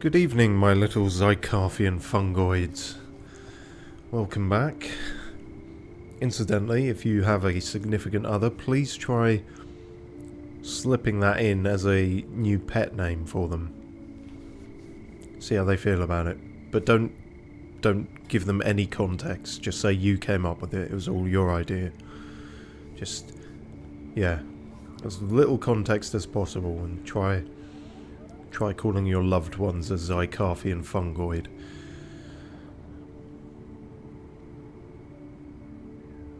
Good evening, my little Zycarthian fungoids. Welcome back. Incidentally, if you have a significant other, please try slipping that in as a new pet name for them. See how they feel about it. But don't give them any context. Just say you came up with it. It was all your idea. Just, yeah, as little context as possible, and try calling your loved ones a Zycarthian fungoid.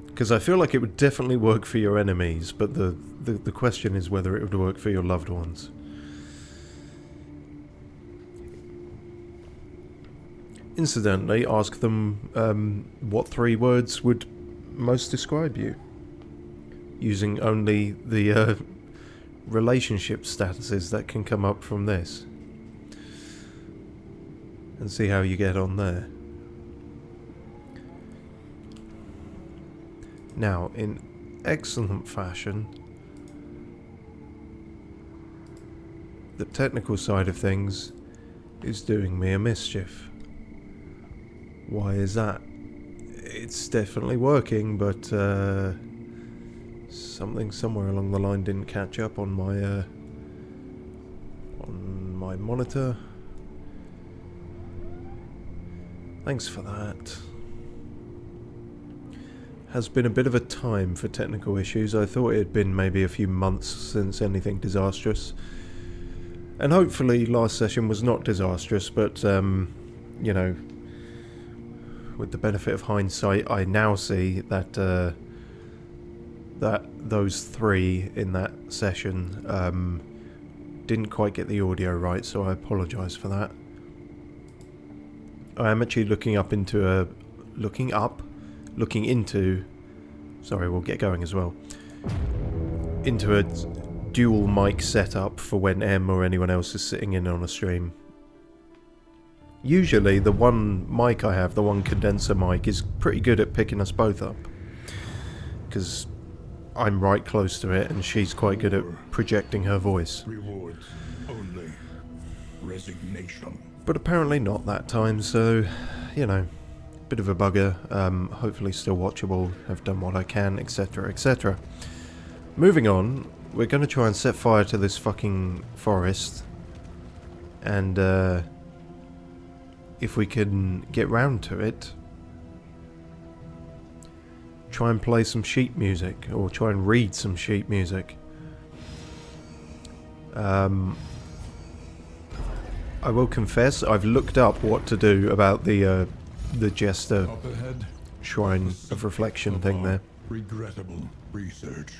Because I feel like it would definitely work for your enemies, but the question is whether it would work for your loved ones. Incidentally, ask them what 3 words would most describe you, using only the relationship statuses that can come up from this, and see how you get on there. Now, in excellent fashion, the technical side of things is doing me a mischief. Why is that? It's definitely working, but something somewhere along the line didn't catch up on my monitor. Thanks for that. Has been a bit of a time for technical issues. I thought it had been maybe a few months since anything disastrous. And hopefully last session was not disastrous, but you know, with the benefit of hindsight, I now see that that those 3 in that session didn't quite get the audio right, so I apologise for that. I am actually looking into, sorry, we'll get going as well, into a dual mic setup for when Em or anyone else is sitting in on a stream. Usually the one mic I have, the one condenser mic, is pretty good at picking us both up, because I'm right close to it and she's quite good at projecting her voice. Rewards only. Resignation. But apparently not that time, so, you know, bit of a bugger. Hopefully still watchable, have done what I can, etc, etc. Moving on, we're going to try and set fire to this fucking forest, and if we can get round to it, try and play some sheet music, or try and read some sheet music. I will confess, I've looked up what to do about the Jester Shrine of Reflection thing there. Regrettable research.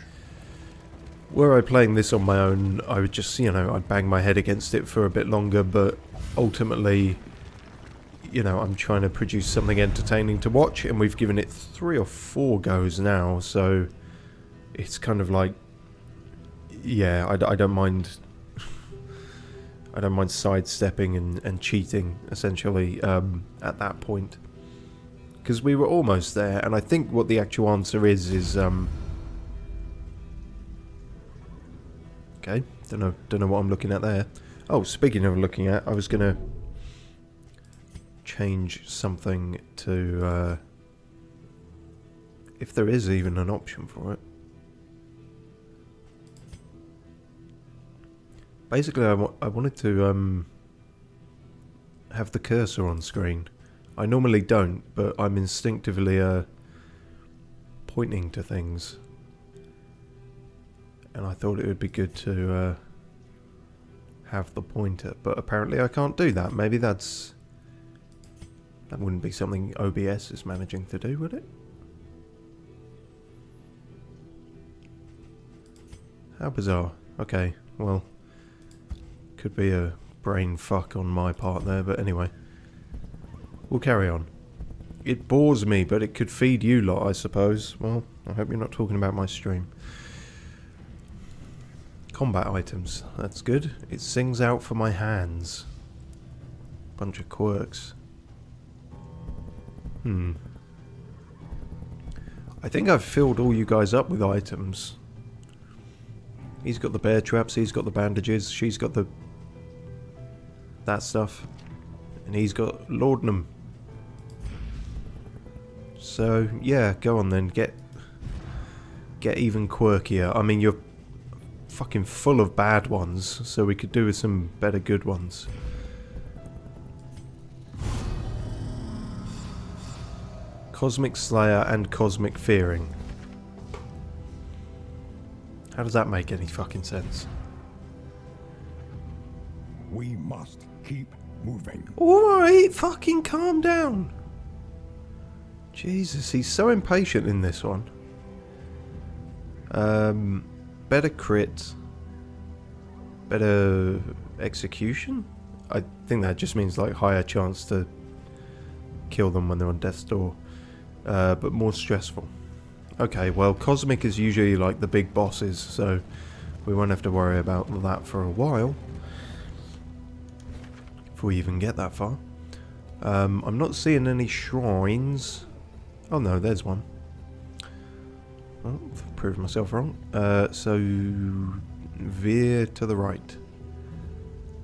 Were I playing this on my own, I would just, you know, I'd bang my head against it for a bit longer, but ultimately, you know, I'm trying to produce something entertaining to watch, and we've given it 3 or 4 goes now, so it's kind of like, yeah, I don't mind. I don't mind sidestepping and cheating, essentially, at that point. Because we were almost there, and I think what the actual answer is okay, don't know what I'm looking at there. Oh, speaking of looking at, I was going to change something to, if there is even an option for it. Basically, I wanted to have the cursor on screen. I normally don't, but I'm instinctively pointing to things, and I thought it would be good to have the pointer. But apparently, I can't do that. Maybe that wouldn't be something OBS is managing to do, would it? How bizarre. Okay, well. Could be a brain fuck on my part there, but anyway. We'll carry on. It bores me, but it could feed you lot, I suppose. Well, I hope you're not talking about my stream. Combat items. That's good. It sings out for my hands. Bunch of quirks. I think I've filled all you guys up with items. He's got the bear traps, he's got the bandages, she's got the that stuff. And he's got laudanum. So, yeah, go on then. Get even quirkier. I mean, you're fucking full of bad ones, so we could do with some better good ones. Cosmic Slayer and Cosmic Fearing. How does that make any fucking sense? We must keep moving. Alright, fucking calm down. Jesus, he's so impatient in this one. Better crit. Better execution? I think that just means like higher chance to kill them when they're on death's door. But more stressful. Okay, well, Cosmic is usually like the big bosses, so we won't have to worry about that for a while. If we even get that far. I'm not seeing any shrines. Oh no, there's one. Oh, I've proved myself wrong. So veer to the right.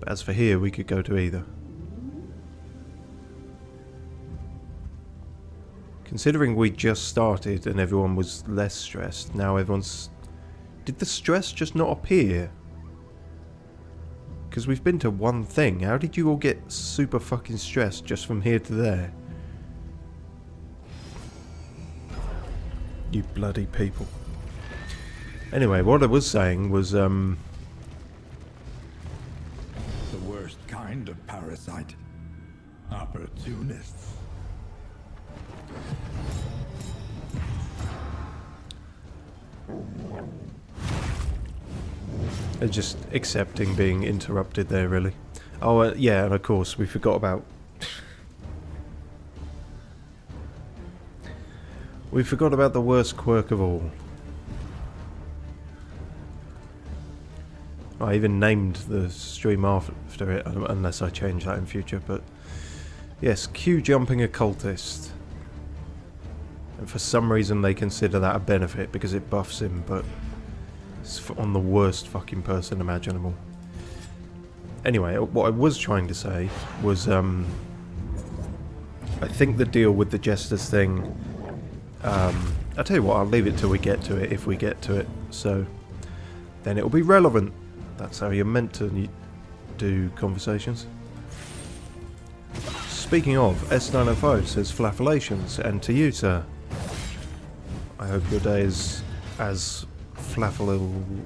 But as for here, we could go to either. Considering we just started and everyone was less stressed, now everyone's... Did the stress just not appear? Because we've been to one thing. How did you all get super fucking stressed just from here to there? You bloody people. Anyway, what I was saying was, The worst kind of parasite. Opportunists. they're just accepting being interrupted there, really. Oh, yeah, and of course, we forgot about... we forgot about the worst quirk of all. I even named the stream after it, unless I change that in future, but... Yes, Q jumping occultist. And for some reason they consider that a benefit because it buffs him, but it's on the worst fucking person imaginable. Anyway, what I was trying to say was, I think the deal with the Jesters thing, I'll tell you what, I'll leave it till we get to it, if we get to it, so then it'll be relevant. That's how you're meant to do conversations. Speaking of, S905 says flaffulations, and to you, sir. I hope your day is as flaffelly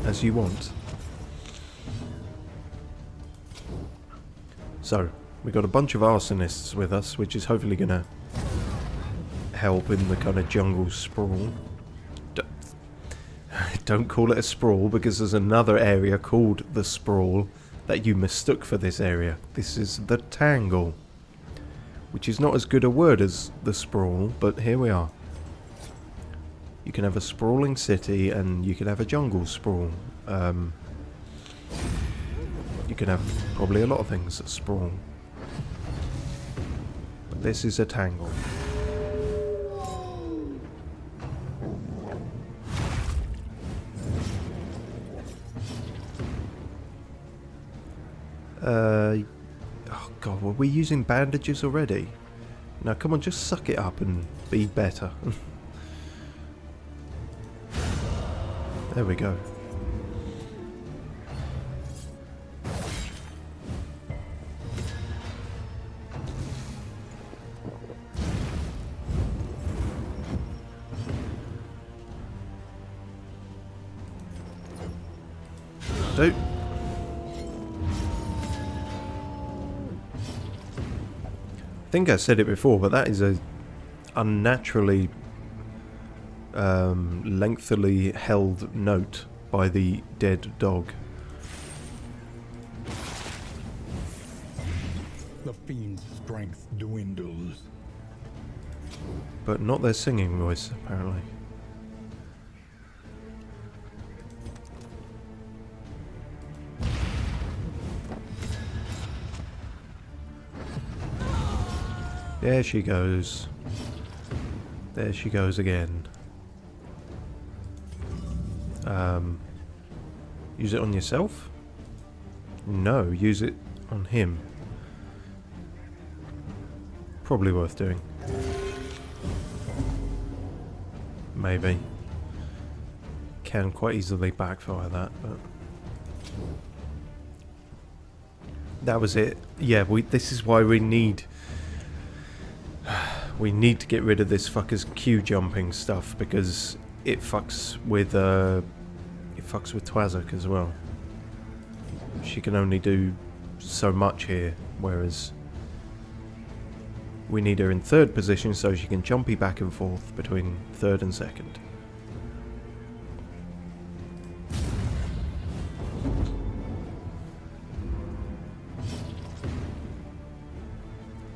as you want. So, we got a bunch of arsonists with us, which is hopefully going to help in the kind of jungle sprawl. Don't call it a sprawl, because there's another area called the sprawl that you mistook for this area. This is the tangle, which is not as good a word as the sprawl, but here we are. You can have a sprawling city and you can have a jungle sprawl. You can have probably a lot of things that sprawl. But this is a tangle. Oh god, were we using bandages already? Now come on, just suck it up and be better. There we go. Dude. I think I said it before, but that is a unnaturally lengthily held note by the dead dog. The fiend's strength dwindles. But not their singing voice, apparently. There she goes. There she goes again. Use it on yourself? No, use it on him. Probably worth doing. Maybe. Can quite easily backfire that, but... That was it. Yeah, this is why we need... We need to get rid of this fucker's Q jumping stuff, because it fucks with Twazak as well. She can only do so much here, whereas we need her in third position so she can jumpy back and forth between third and second.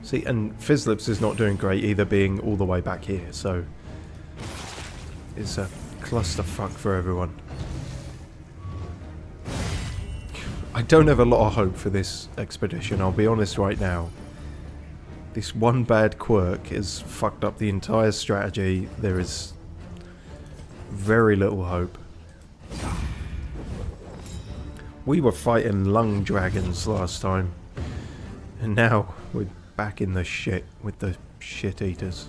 See, and Fizzlips is not doing great either, being all the way back here, so it's a clusterfuck for everyone. I don't have a lot of hope for this expedition, I'll be honest right now. This one bad quirk has fucked up the entire strategy. There is very little hope. We were fighting lung dragons last time, and now we're back in the shit with the shit eaters.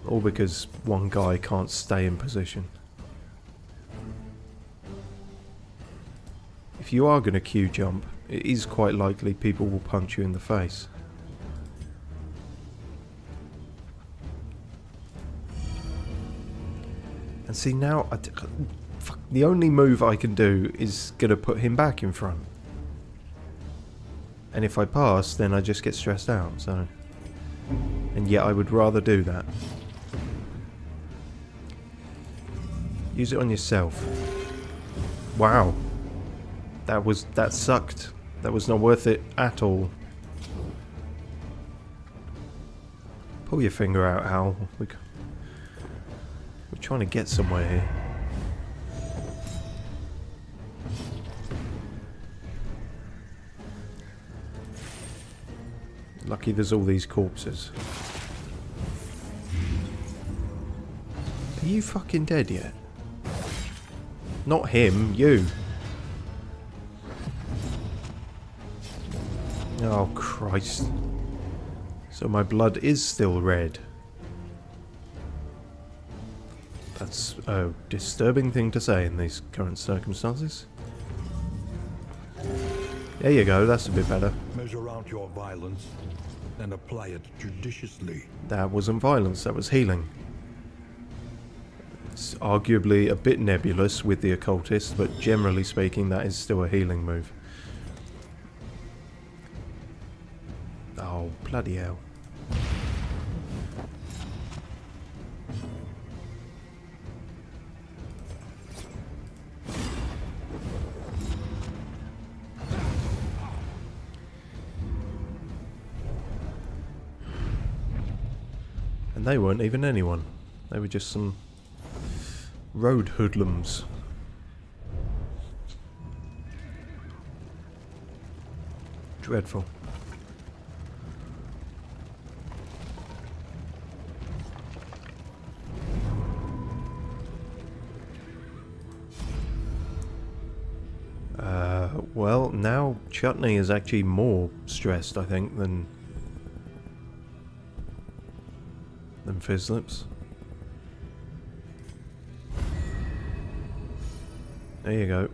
All because one guy can't stay in position. If you are going to Q jump, it is quite likely people will punch you in the face. And see now, fuck, the only move I can do is going to put him back in front. And if I pass, then I just get stressed out, so... And yet I would rather do that. Use it on yourself. Wow. That sucked. That was not worth it at all. Pull your finger out, Hal. We're trying to get somewhere here. Lucky there's all these corpses. Are you fucking dead yet? Not him, you. Oh, Christ. So my blood is still red. That's a disturbing thing to say in these current circumstances. There you go, that's a bit better. Measure out your violence and apply it judiciously. That wasn't violence, that was healing. It's arguably a bit nebulous with the Occultists, but generally speaking that is still a healing move. Oh, bloody hell. And they weren't even anyone. They were just some road hoodlums. Dreadful. Well, now Chutney is actually more stressed, I think, than Fizzlips. There you go.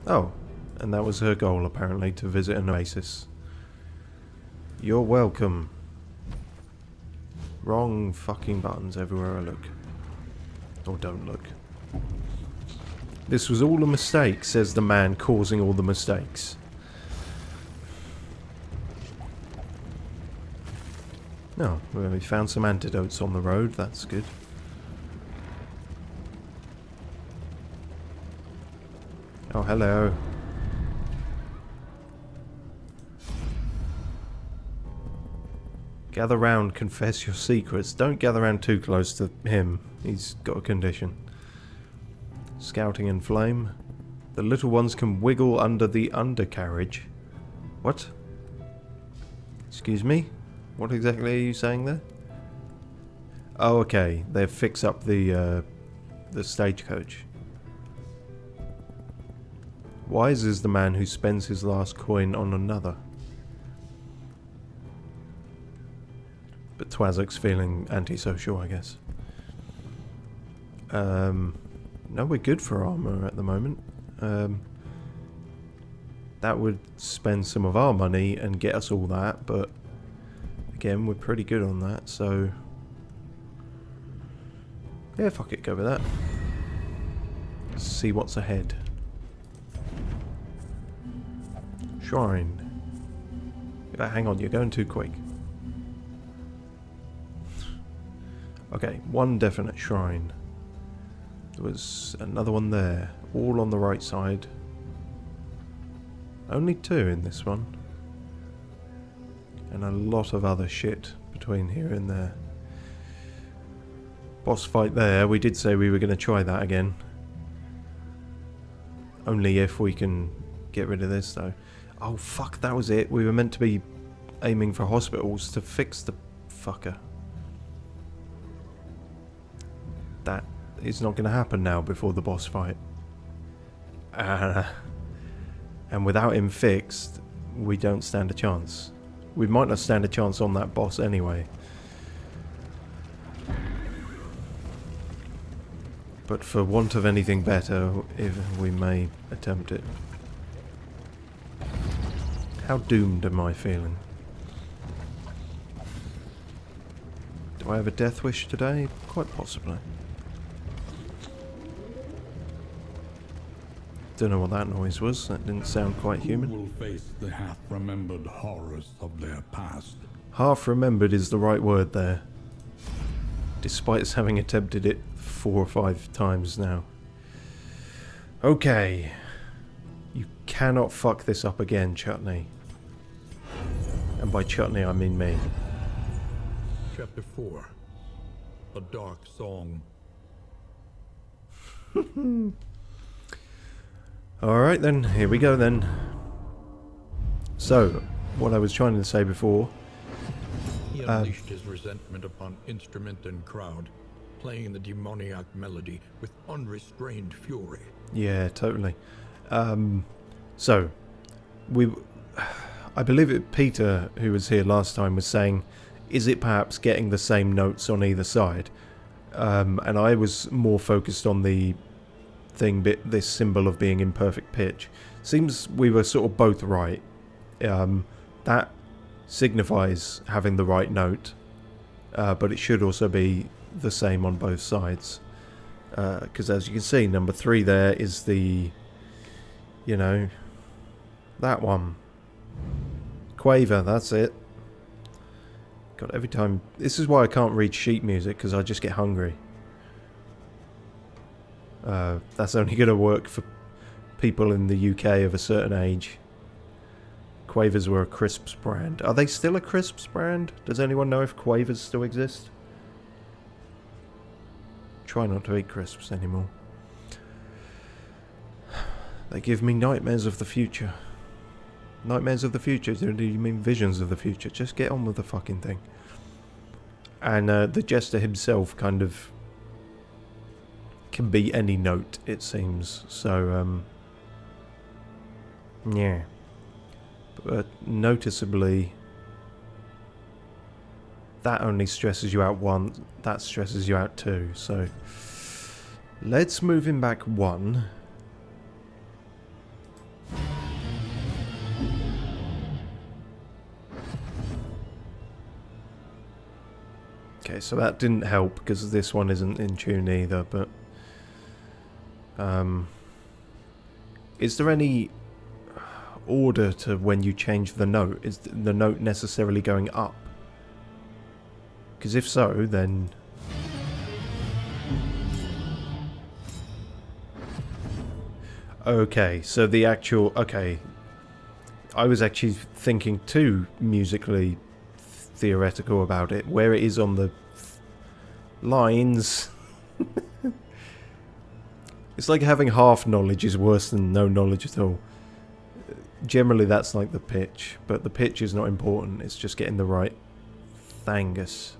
Oh, and that was her goal apparently, to visit an oasis. You're welcome. Wrong fucking buttons everywhere I look. Or don't look. This was all a mistake, says the man causing all the mistakes. Oh, well, we found some antidotes on the road, that's good. Oh, hello. Gather round, confess your secrets. Don't gather round too close to him. He's got a condition. Scouting in flame. The little ones can wiggle under the undercarriage. What? Excuse me? What exactly are you saying there? Oh, okay. They fix up the stagecoach. Wise is the man who spends his last coin on another. But Twazek's feeling antisocial, I guess. No, we're good for armor at the moment. That would spend some of our money and get us all that, but again, we're pretty good on that, so yeah, fuck it, go with that. Let's see what's ahead. Shrine. Hang on, you're going too quick. Okay, one definite shrine. There was another one there, all on the right side. Only two in this one. And a lot of other shit between here and there. Boss fight there, we did say we were going to try that again. Only if we can get rid of this though. Oh fuck, that was it. We were meant to be aiming for hospitals to fix the fucker. That is not going to happen now before the boss fight. And without him fixed, we don't stand a chance. We might not stand a chance on that boss anyway. But for want of anything better, if we may attempt it. How doomed am I feeling? Do I have a death wish today? Quite possibly. Don't know what that noise was. That didn't sound quite human. Who will face the half-remembered horrors of their past? Half-remembered is the right word there. Despite us having attempted it 4 or 5 times now. Okay. You cannot fuck this up again, Chutney. And by Chutney, I mean me. Chapter 4. A Dark Song. Alright then, here we go then. So, what I was trying to say before... He unleashed his resentment upon instrument and crowd, playing the demoniac melody with unrestrained fury. Yeah, totally. So, I believe Peter, who was here last time, was saying, is it perhaps getting the same notes on either side? And I was more focused on the this symbol of being in perfect pitch. Seems we were sort of both right. That signifies having the right note, but it should also be the same on both sides. Because as you can see, number 3 there is the, you know, that one. Quaver, that's it. God, every time... This is why I can't read sheet music, because I just get hungry. That's only going to work for people in the UK of a certain age. Quavers were a crisps brand. Are they still a crisps brand? Does anyone know if Quavers still exist? Try not to eat crisps anymore. They give me nightmares of the future. Nightmares of the future? Do you mean visions of the future? Just get on with the fucking thing. And the jester himself kind of can be any note, it seems. So, yeah. But noticeably, that only stresses you out 1, that stresses you out 2. So, let's move him back 1. Okay, so that didn't help because this one isn't in tune either, but is there any order to when you change the note? Is the note necessarily going up? Because if so, then... Okay, so the actual... Okay. I was actually thinking too musically theoretical about it, where it is on the lines. It's like having half knowledge is worse than no knowledge at all. Generally that's like the pitch, but the pitch is not important, it's just getting the right thangus.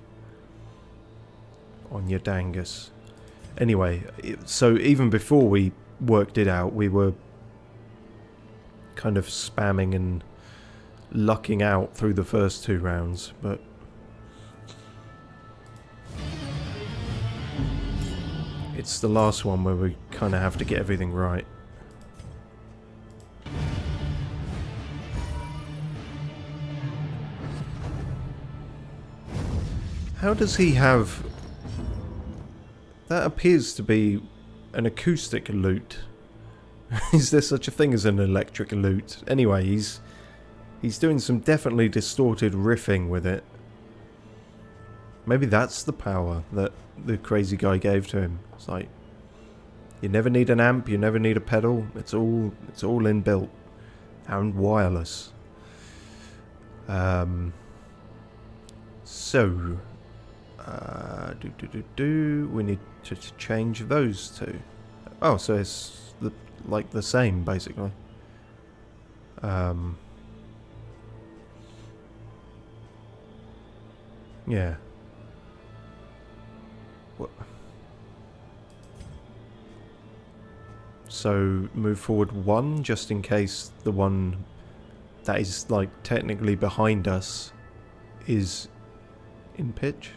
on your dangus. Anyway, so even before we worked it out, we were kind of spamming and lucking out through the first 2 rounds, but it's the last one where we kind of have to get everything right. How does he have... That appears to be an acoustic lute. Is there such a thing as an electric lute? Anyway, he's doing some definitely distorted riffing with it. Maybe that's the power that the crazy guy gave to him. It's like, you never need an amp, you never need a pedal. It's all inbuilt and wireless. So, we need to change those two. Oh, so it's like the same basically. Yeah. What? So move forward 1 just in case the one that is like technically behind us is in pitch.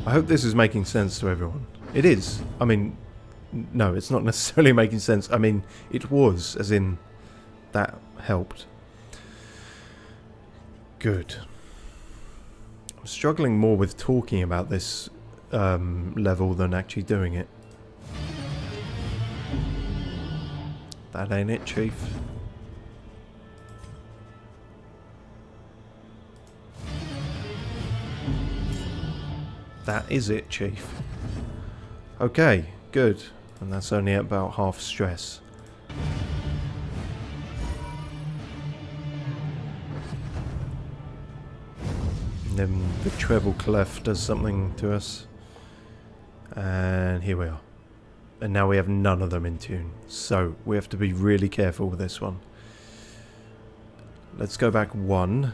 I hope this is making sense to everyone. It is. I mean, no, it's not necessarily making sense. I mean, it was, as in that helped. Good. I'm struggling more with talking about this level than actually doing it. That ain't it, Chief. That is it, Chief. Okay, good. And that's only at about half stress. And then the treble clef does something to us. And here we are. And now we have none of them in tune. So, we have to be really careful with this one. Let's go back 1,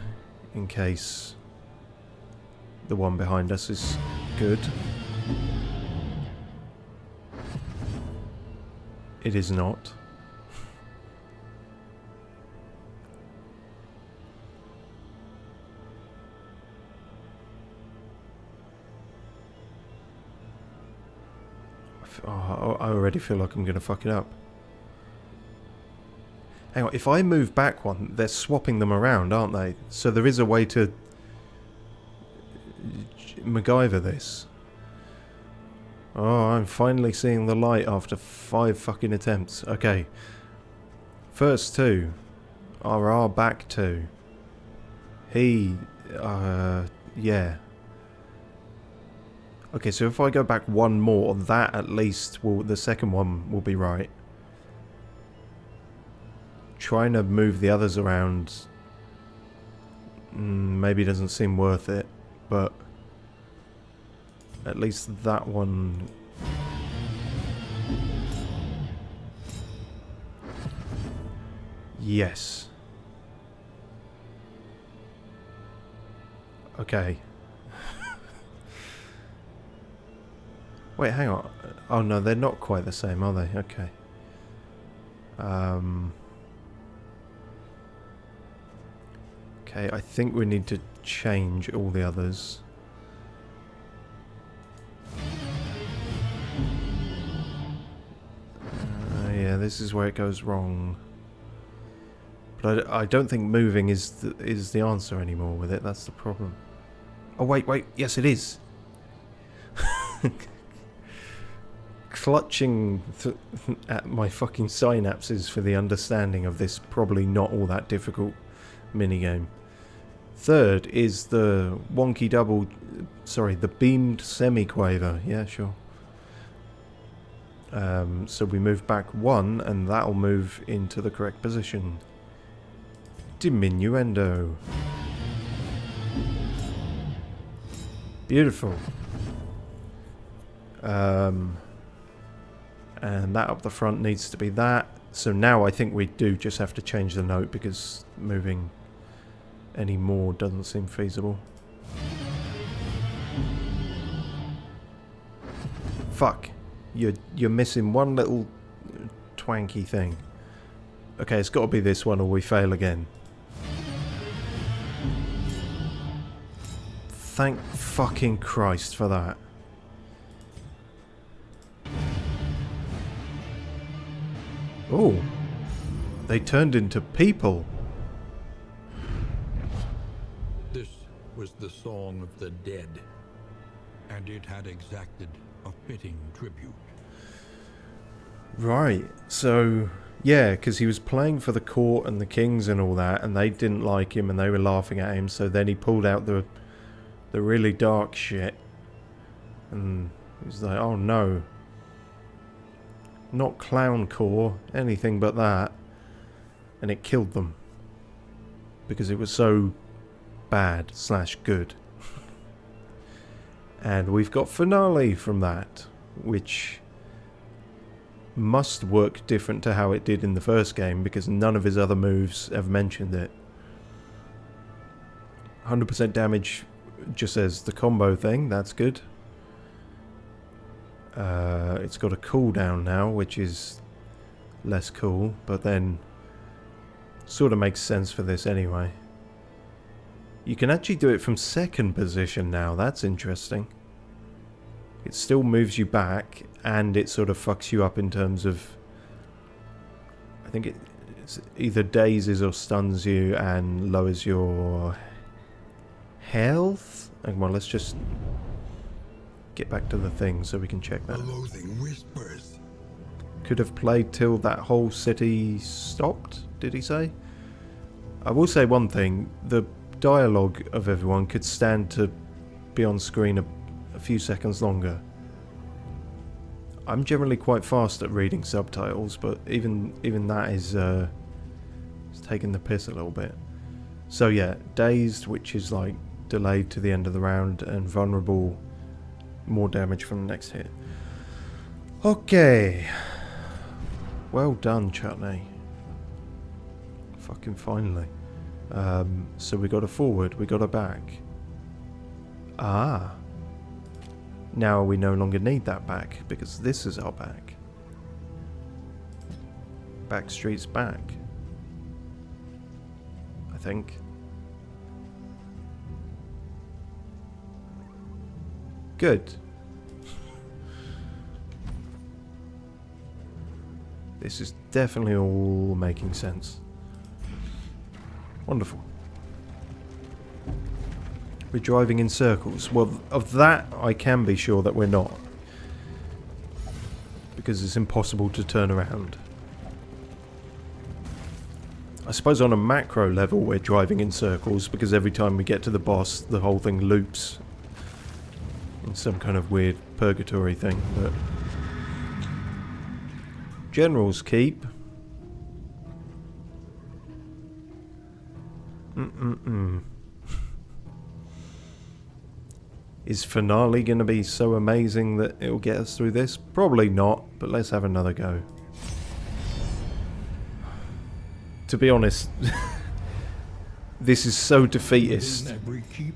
in case the one behind us is good. It is not. Oh, I already feel like I'm going to fuck it up. Hang on, if I move back 1, they're swapping them around, aren't they? So there is a way to MacGyver this. Oh, I'm finally seeing the light after 5 fucking attempts. Okay. First 2 are our back 2. Yeah. Okay, so if I go back 1 more, that at least will, the second one will be right. Trying to move the others around maybe doesn't seem worth it, but at least that one... Yes. Okay. Wait, hang on. Oh no, they're not quite the same, are they? Okay. Okay, I think we need to change all the others. Yeah, this is where it goes wrong. But I don't think moving is the answer anymore with it. That's the problem. Oh, wait. Yes, it is. Clutching at my fucking synapses for the understanding of this probably not all that difficult minigame. Third is the wonky double... Sorry, the beamed semi-quaver. Yeah, sure. So we move back 1 and that'll move into the correct position. Diminuendo. Beautiful. And that up the front needs to be that. So now I think we do just have to change the note because moving any more doesn't seem feasible. Fuck. You're missing one little twanky thing. Okay, it's got to be this one or we fail again. Thank fucking Christ for that. Oh. They turned into people. This was the song of the dead, and it had exacted a fitting tribute. Right, so yeah, because he was playing for the court and the kings and all that, and they didn't like him and they were laughing at him, so then he pulled out the really dark shit, and he was like, oh no, not clown core, anything but that, and it killed them because it was so bad / good. And we've got finale from that, which must work different to how it did in the first game, because none of his other moves have mentioned it. 100% damage just says the combo thing, that's good. It's got a cooldown now, which is less cool, but then sort of makes sense for this anyway. You can actually do it from second position now, that's interesting. It still moves you back, and it sort of fucks you up in terms of... I think it's either dazes or stuns you and lowers your health. Well, let's just get back to the thing so we can check that. Loathing whispers. Could have played till that whole city stopped, did he say? I will say one thing, the dialogue of everyone could stand to be on screen a few seconds longer. I'm generally quite fast at reading subtitles, but even that is taking the piss a little bit. So yeah, dazed, which is like delayed to the end of the round, and vulnerable, more damage from the next hit. Okay. Well done, Chutney. Fucking finally. So we got a forward, we got a back. Ah. Now we no longer need that back, because this is our back. Backstreet's back. I think. Good. This is definitely all making sense. Wonderful. We're driving in circles. Well, of that I can be sure that we're not. Because it's impossible to turn around. I suppose on a macro level we're driving in circles, because every time we get to the boss the whole thing loops. In some kind of weird purgatory thing, but... General's Keep. Is finale going to be so amazing that it will get us through this? Probably not, but let's have another go. To be honest, this is so defeatist. In every keep,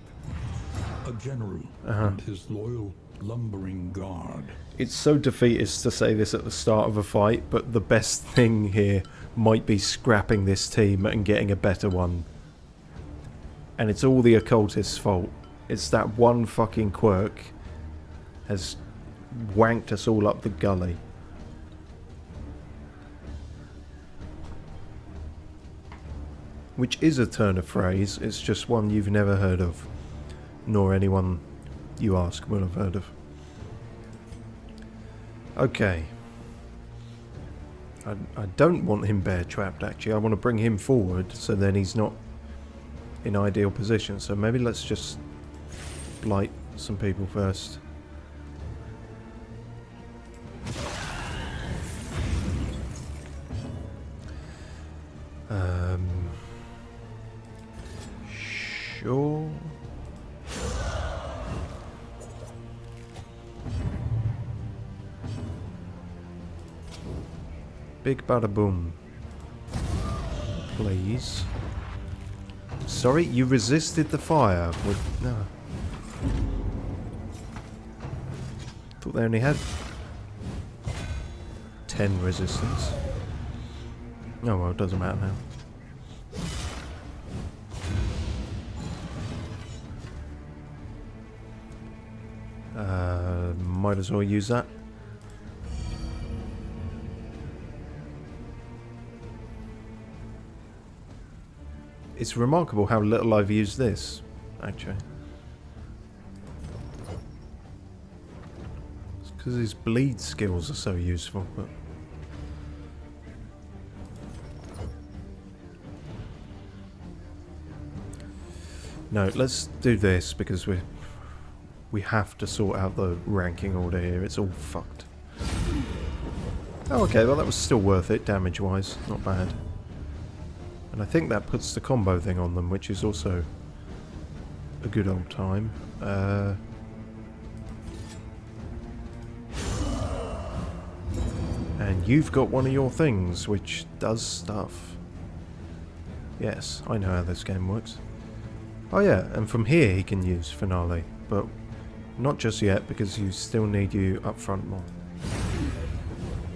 a general and his loyal lumbering guard. It's so defeatist to say this at the start of a fight, but the best thing here might be scrapping this team and getting a better one. And it's all the Occultists' fault. It's that one fucking quirk has wanked us all up the gully. Which is a turn of phrase, it's just one you've never heard of. Nor anyone you ask will have heard of. Okay. I don't want him bear trapped actually, I want to bring him forward so then he's not in ideal position. So maybe let's just blight some people first. Sure. Big bada boom. Please. Sorry, you resisted the fire with... No. Thought they only had 10 resistance. Oh well, it doesn't matter now. Might as well use that. It's remarkable how little I've used this, actually. It's because his bleed skills are so useful, but... No, let's do this because we have to sort out the ranking order here. It's all fucked. Oh, okay, well that was still worth it, damage-wise. Not bad. And I think that puts the combo thing on them, which is also a good old time. And you've got one of your things, which does stuff. Yes, I know how this game works. Oh yeah, and from here he can use Finale, but not just yet, because you still need you up front more.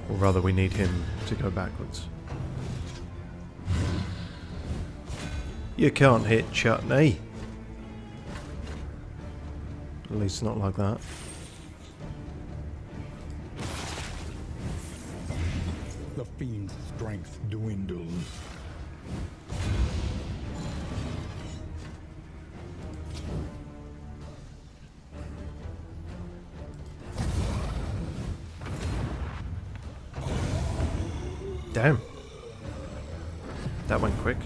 Or rather, we need him to go backwards. You can't hit Chutney. At least not like that. The fiend's strength dwindles. Damn. That went quick.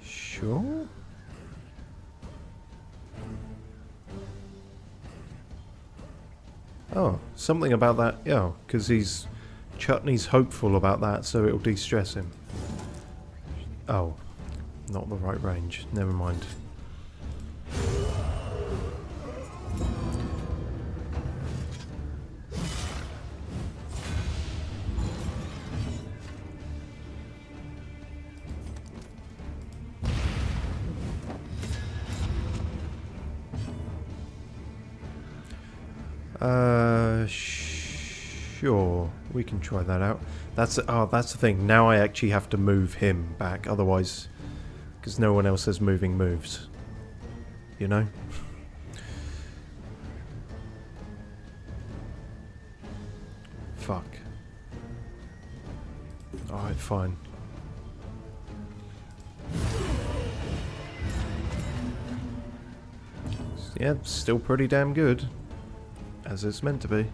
Sure. Oh, something about that. Yeah, because Chutney's hopeful about that, so it'll de-stress him. Oh, not the right range. Never mind. Sure, we can try that out. That's the thing. Now I actually have to move him back, otherwise, because no one else has moving moves. You know? Fuck. Alright, fine. Yeah, still pretty damn good. As it's meant to be.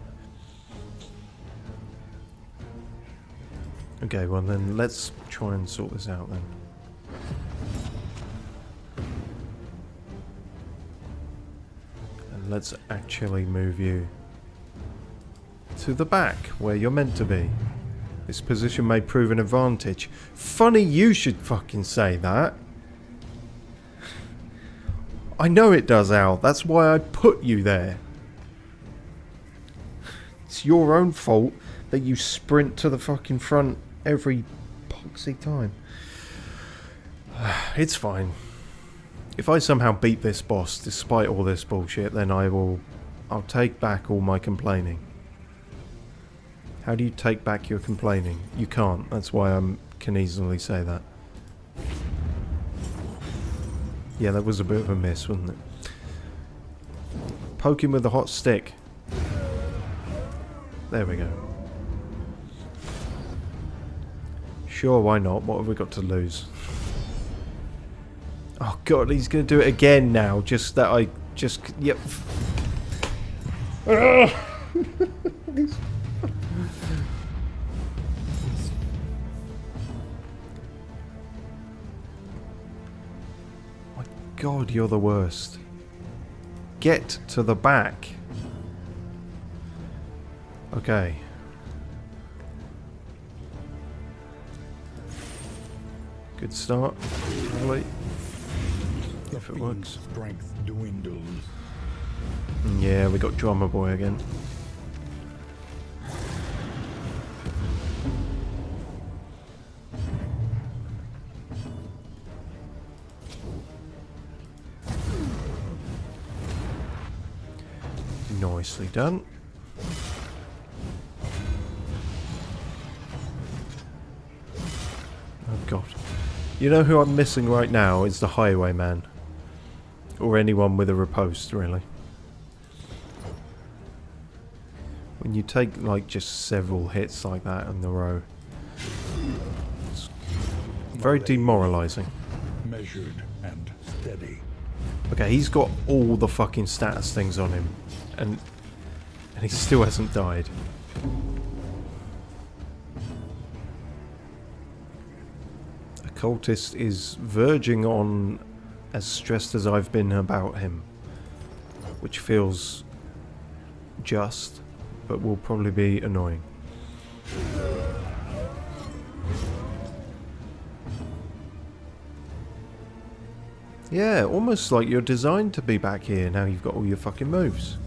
Okay, well then let's try and sort this out then. And let's actually move you to the back, where you're meant to be. This position may prove an advantage. Funny you should fucking say that. I know it does, Al. That's why I put you there. It's your own fault that you sprint to the fucking front every poxy time. It's fine. If I somehow beat this boss despite all this bullshit, then I'll take back all my complaining. How do you take back your complaining? You can't. That's why I can easily say that. Yeah, that was a bit of a miss, wasn't it? Poke him with the hot stick. There we go. Sure, why not? What have we got to lose? Oh god, he's going to do it again now. Just that I just... Yep. My god, you're the worst. Get to the back. Okay. Good start. Probably. If it works. Strength dwindles. Yeah, we got Drummer Boy again. Nicely done. Oh god. You know who I'm missing right now is the highwayman. Or anyone with a riposte, really. When you take, like, just several hits like that in a row, it's very demoralising. Measured and steady. Okay, he's got all the fucking status things on him. And he still hasn't died. Occultist is verging on as stressed as I've been about him. Which feels just, but will probably be annoying. Yeah, almost like you're designed to be back here now you've got all your fucking moves.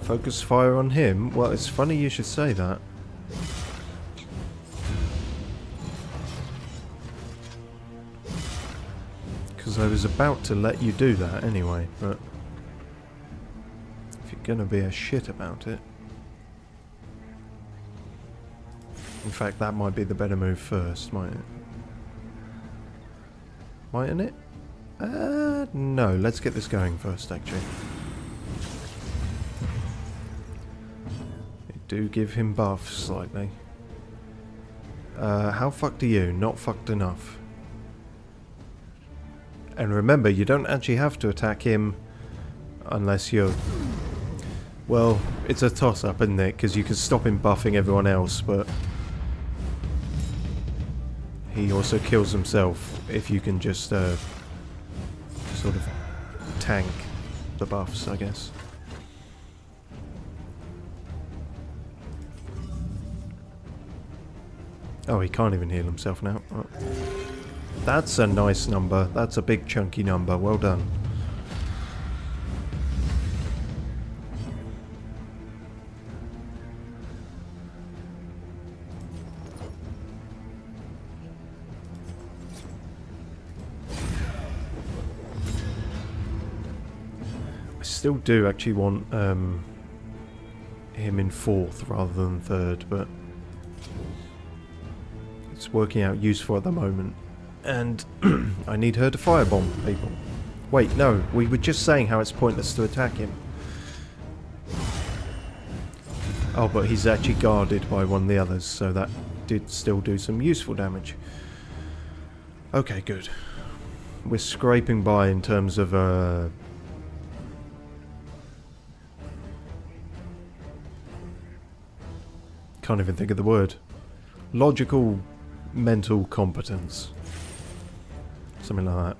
Focus fire on him? Well, it's funny you should say that. Because I was about to let you do that anyway, but if you're gonna be a shit about it. In fact, that might be the better move first, mightn't it? Mightn't it? No, let's get this going first, actually. They do give him buffs slightly. How fucked are you? Not fucked enough. And remember, you don't actually have to attack him unless you're... Well, it's a toss-up, isn't it? Because you can stop him buffing everyone else, but... he also kills himself if you can just sort of tank the buffs, I guess. Oh, he can't even heal himself now. Oh. That's a nice number. That's a big chunky number. Well done. I still do actually want him in 4th rather than 3rd, but it's working out useful at the moment. And I need her to firebomb people. Wait, no, we were just saying how it's pointless to attack him. Oh, but he's actually guarded by one of the others, so that did still do some useful damage. Okay, good. We're scraping by in terms of can't even think of the word. Logical mental competence. Something like that.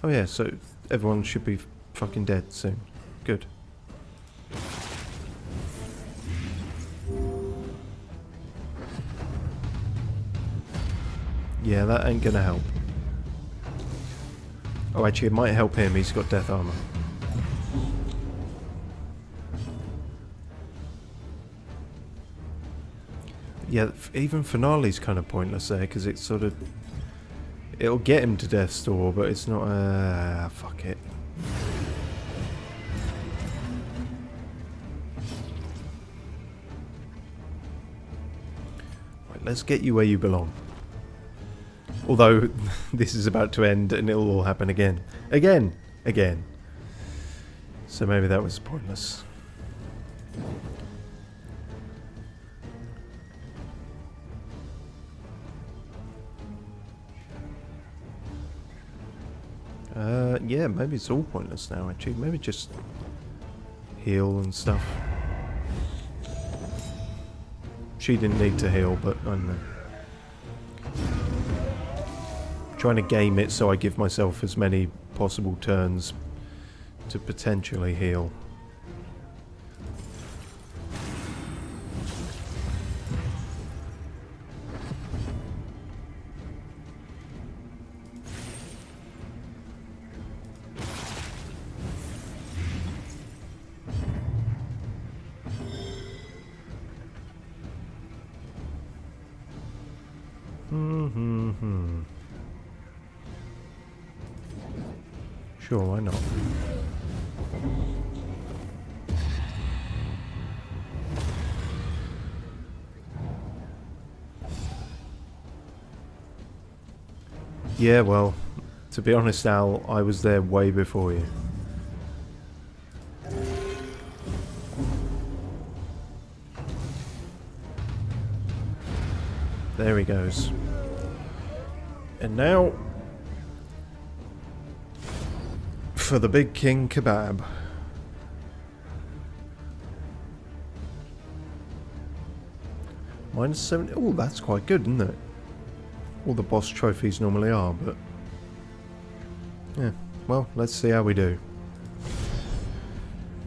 Oh yeah, so everyone should be fucking dead soon. Good. Yeah, that ain't gonna help. Oh, actually, it might help him. He's got death armor. Yeah, even Finale's kind of pointless there, because it's sort of... it'll get him to death's door, but it's not... fuck it. Right, let's get you where you belong. Although, this is about to end, and it'll all happen again. Again! Again. So maybe that was pointless. Yeah, maybe it's all pointless now, actually. Maybe just heal and stuff. She didn't need to heal, but I don't know. Trying to game it so I give myself as many possible turns to potentially heal. Sure, why not? Yeah, well, to be honest, Al, I was there way before you. There he goes. And now, for the big king kebab. Minus 70. Oh, that's quite good, isn't it? All the boss trophies normally are, but... yeah, well, let's see how we do.